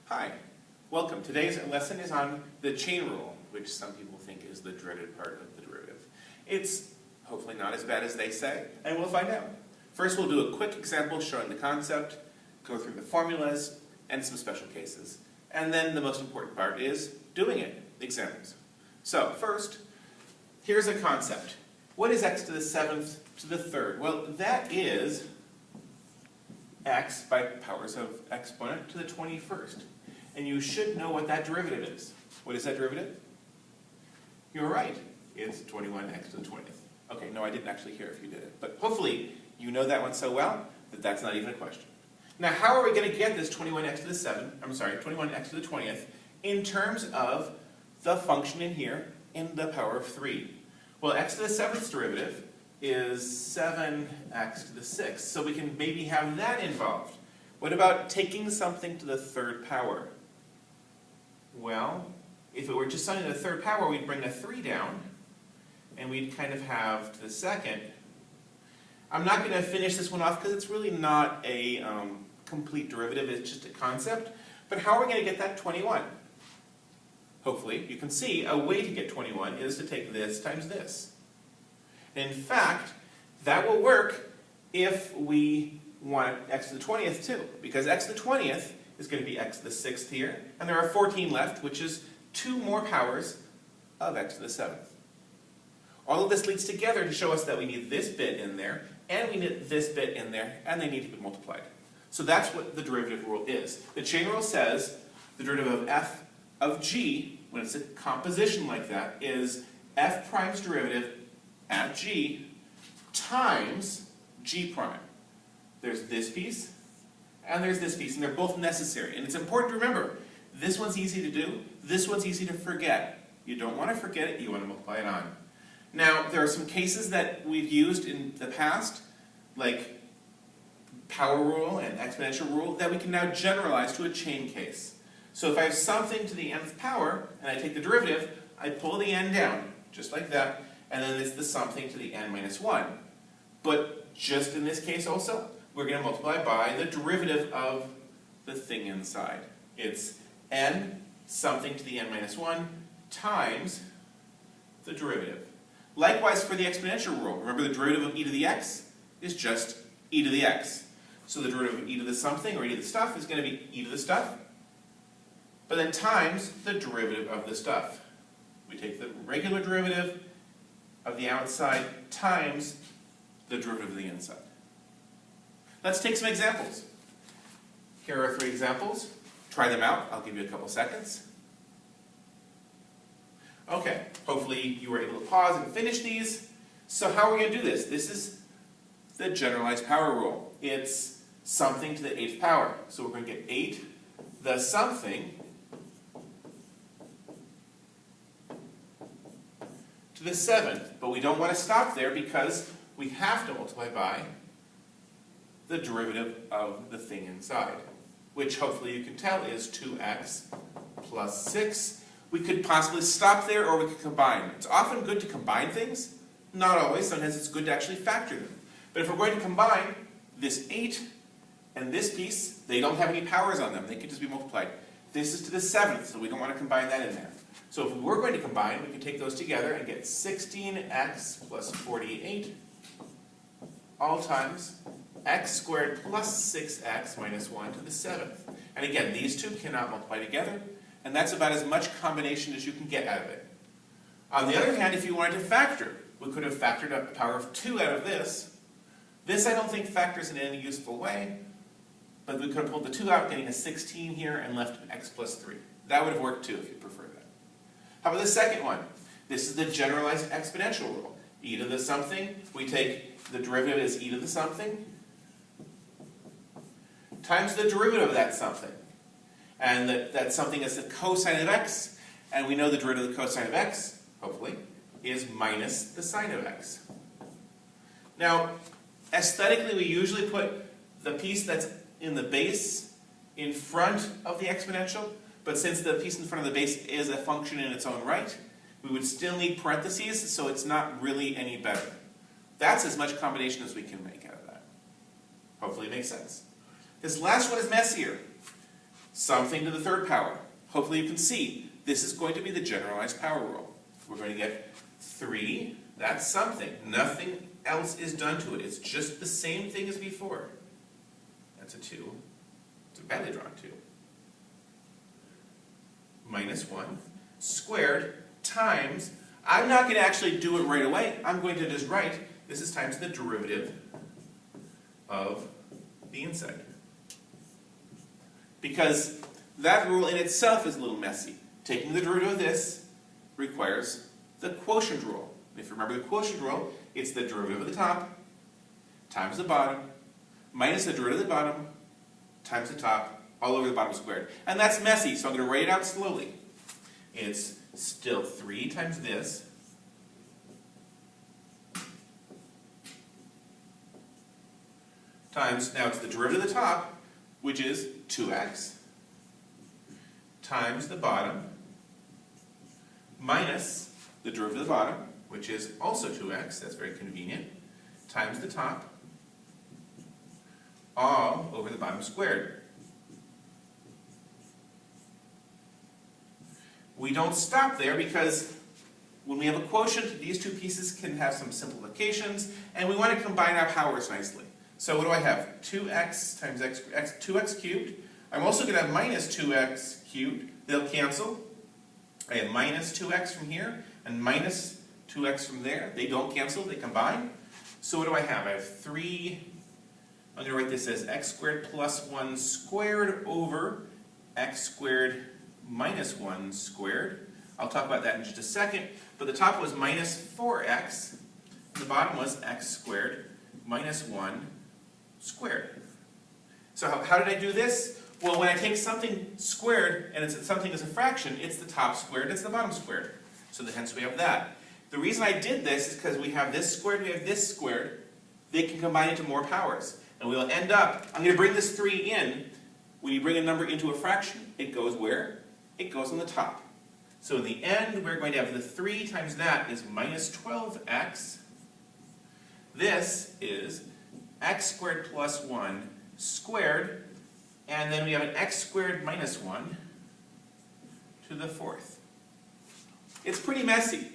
Hi, welcome. Today's lesson is on the chain rule, which some people think is the dreaded part of the derivative. It's hopefully not as bad as they say, and we'll find out. First, we'll do a quick example showing the concept, go through the formulas, and some special cases. And then the most important part is doing it, examples. So first, here's a concept. What is x to the 7th to the 3rd? Well, that is x by powers of exponent to the 21st. And you should know what that derivative is. What is that derivative? You're right. It's 21x to the 20th. Okay, no, I didn't actually hear if you did it. But hopefully you know that one so well that that's not even a question. Now, how are we going to get this 21x to the 21x to the 20th in terms of the function in here in the power of 3? Well, x to the 7th derivative is 7x to the 6th, so we can maybe have that involved. What about taking something to the 3rd power? Well, if it were just something to the 3rd power, we'd bring a 3 down, and we'd kind of have to the 2nd. I'm not going to finish this one off because it's really not a complete derivative, it's just a concept. But how are we going to get that 21? Hopefully, you can see a way to get 21 is to take this times this. In fact, that will work if we want x to the 20th too, because x to the 20th is going to be x to the 6th here, and there are 14 left, which is 2 more powers of x to the 7th. All of this leads together to show us that we need this bit in there, and we need this bit in there, and they need to be multiplied. So that's what the derivative rule is. The chain rule says the derivative of f of g, when it's a composition like that, is f prime's derivative at g times g prime. There's this piece, and there's this piece, and they're both necessary. And it's important to remember, this one's easy to do, this one's easy to forget. You don't want to forget it, you want to multiply it on. Now, there are some cases that we've used in the past, like power rule and exponential rule, that we can now generalize to a chain case. So if I have something to the nth power, and I take the derivative, I pull the n down, just like that, and then it's the something to the n minus 1. But just in this case also, we're going to multiply by the derivative of the thing inside. It's n something to the n minus 1 times the derivative. Likewise for the exponential rule. Remember the derivative of e to the x is just e to the x. So the derivative of e to the something or e to the stuff is going to be e to the stuff, but then times the derivative of the stuff. We take the regular derivative of the outside times the derivative of the inside. Let's take some examples. Here are 3 examples. Try them out. I'll give you a couple seconds. Okay, hopefully you were able to pause and finish these. So how are we going to do this? This is the generalized power rule. It's something to the 8th power. So we're going to get 8 the something to the 7th. But we don't want to stop there because we have to multiply by the derivative of the thing inside, which hopefully you can tell is 2x plus 6. We could possibly stop there, or we could combine. It's often good to combine things. Not always. Sometimes it's good to actually factor them. But if we're going to combine this 8 and this piece, they don't have any powers on them. They could just be multiplied. This is to the 7th, so we don't want to combine that in there. So if we were going to combine, we can take those together and get 16x plus 48 all times x squared plus 6x minus 1 to the 7th. And again, these two cannot multiply together, and that's about as much combination as you can get out of it. On the other hand, if you wanted to factor, we could have factored a power of 2 out of this. This I don't think factors in any useful way, but we could have pulled the 2 out, getting a 16 here, and left an x plus 3. That would have worked too if you prefer that. How about the second one? This is the generalized exponential rule. E to the something, we take the derivative as e to the something, times the derivative of that something. And that something is the cosine of x, and we know the derivative of the cosine of x, hopefully, is minus the sine of x. Now, aesthetically, we usually put the piece that's in the base in front of the exponential, but since the piece in front of the base is a function in its own right, we would still need parentheses, so it's not really any better. That's as much combination as we can make out of that. Hopefully it makes sense. This last one is messier. something to the third power. Hopefully you can see this is going to be the generalized power rule. We're going to get 3, that's something. Nothing else is done to it. It's just the same thing as before. That's a 2. It's a badly drawn 2. Minus 1 squared times, I'm not going to actually do it right away. I'm going to just write, this is times the derivative of the inside. Because that rule in itself is a little messy. Taking the derivative of this requires the quotient rule. If you remember the quotient rule, it's the derivative of the top times the bottom minus the derivative of the bottom times the top all over the bottom squared. And that's messy, so I'm going to write it out slowly. It's still 3 times this times, now it's the derivative of the top, which is 2x, times the bottom, minus the derivative of the bottom, which is also 2x, that's very convenient, times the top, all over the bottom squared. We don't stop there because when we have a quotient, these two pieces can have some simplifications, and we want to combine our powers nicely. So what do I have? 2x times x, 2x cubed. I'm also going to have minus 2x cubed. They'll cancel. I have minus 2x from here and minus 2x from there. They don't cancel, they combine. So what do I have? I have 3, I'm going to write this as x squared plus 1 squared over x squared minus 1 squared. I'll talk about that in just a second. But the top was minus 4x, and the bottom was x squared minus 1 squared. So how did I do this? Well, when I take something squared and it's something as a fraction, it's the top squared, it's the bottom squared. So hence we have that. The reason I did this is because we have this squared, we have this squared. They can combine into more powers. And we'll end up, I'm going to bring this 3 in. When you bring a number into a fraction, it goes where? It goes on the top. So in the end, we're going to have the 3 times that is minus 12x. This is x squared plus 1 squared, and then we have an x squared minus 1 to the 4th. It's pretty messy,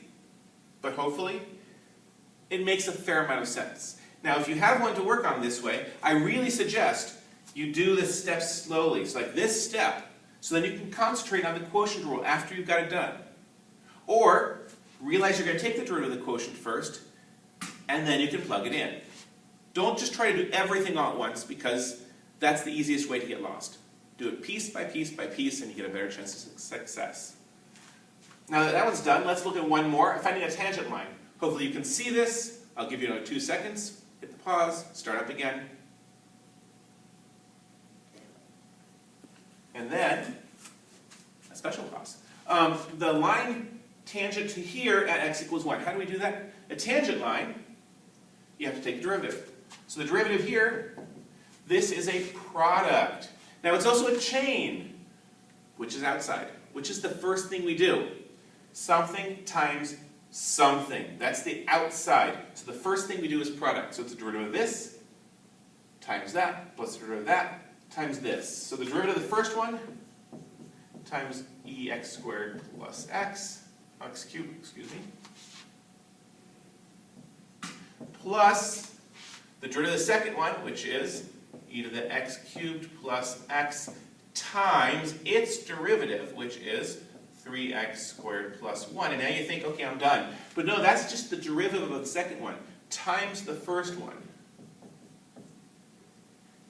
but hopefully it makes a fair amount of sense. Now, if you have one to work on this way, I really suggest you do the steps slowly. So like this step, so then you can concentrate on the quotient rule after you've got it done. Or realize you're going to take the derivative of the quotient first, and then you can plug it in. Don't just try to do everything all at once, because that's the easiest way to get lost. Do it piece by piece by piece, and you get a better chance of success. Now that that one's done, let's look at one more, finding a tangent line. Hopefully you can see this. I'll give you another 2 seconds. Hit the pause, start up again. And then, a special pause. The line tangent to here at x equals 1. How do we do that? A tangent line, you have to take a derivative. So the derivative here, this is a product. Now it's also a chain, which is outside, which is the first thing we do. Something times something. That's the outside. So the first thing we do is product. So it's the derivative of this times that plus the derivative of that times this. So the derivative of the first one times ex squared plus x cubed, excuse me, plus the derivative of the second one, which is e to the x cubed plus x times its derivative, which is 3x squared plus 1. And now you think, okay, I'm done. But no, that's just the derivative of the second one times the first one.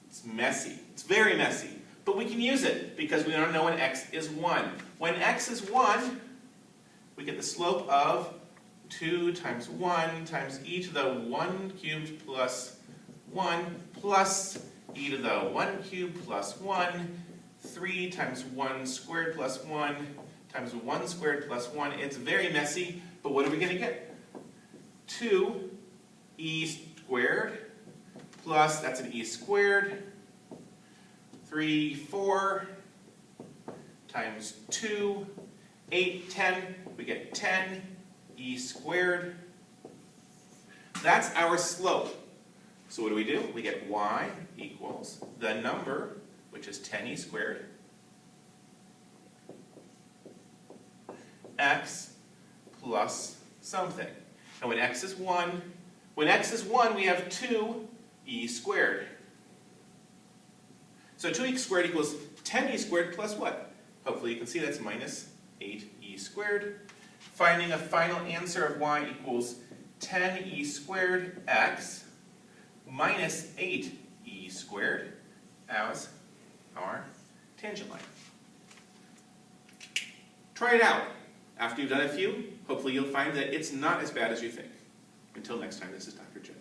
It's messy. It's very messy. But we can use it because we don't know when x is 1. When x is 1, we get the slope of 2 times 1 times e to the 1 cubed plus 1 plus e to the 1 cubed plus 1, 3 times 1 squared plus 1 times 1 squared plus 1. It's very messy, but what are we going to get? 2e squared plus, that's an e squared, 3, 4 times 2, 8, 10. We get 10 e squared. That's our slope. So what do? We get y equals the number, which is 10e squared, x plus something. And when x is 1, we have 2e squared. So 2e squared equals 10e squared plus what? Hopefully you can see that's minus 8e squared. Finding a final answer of y equals 10e squared x minus 8e squared as our tangent line. Try it out. After you've done a few, hopefully you'll find that it's not as bad as you think. Until next time, this is Dr. Joe.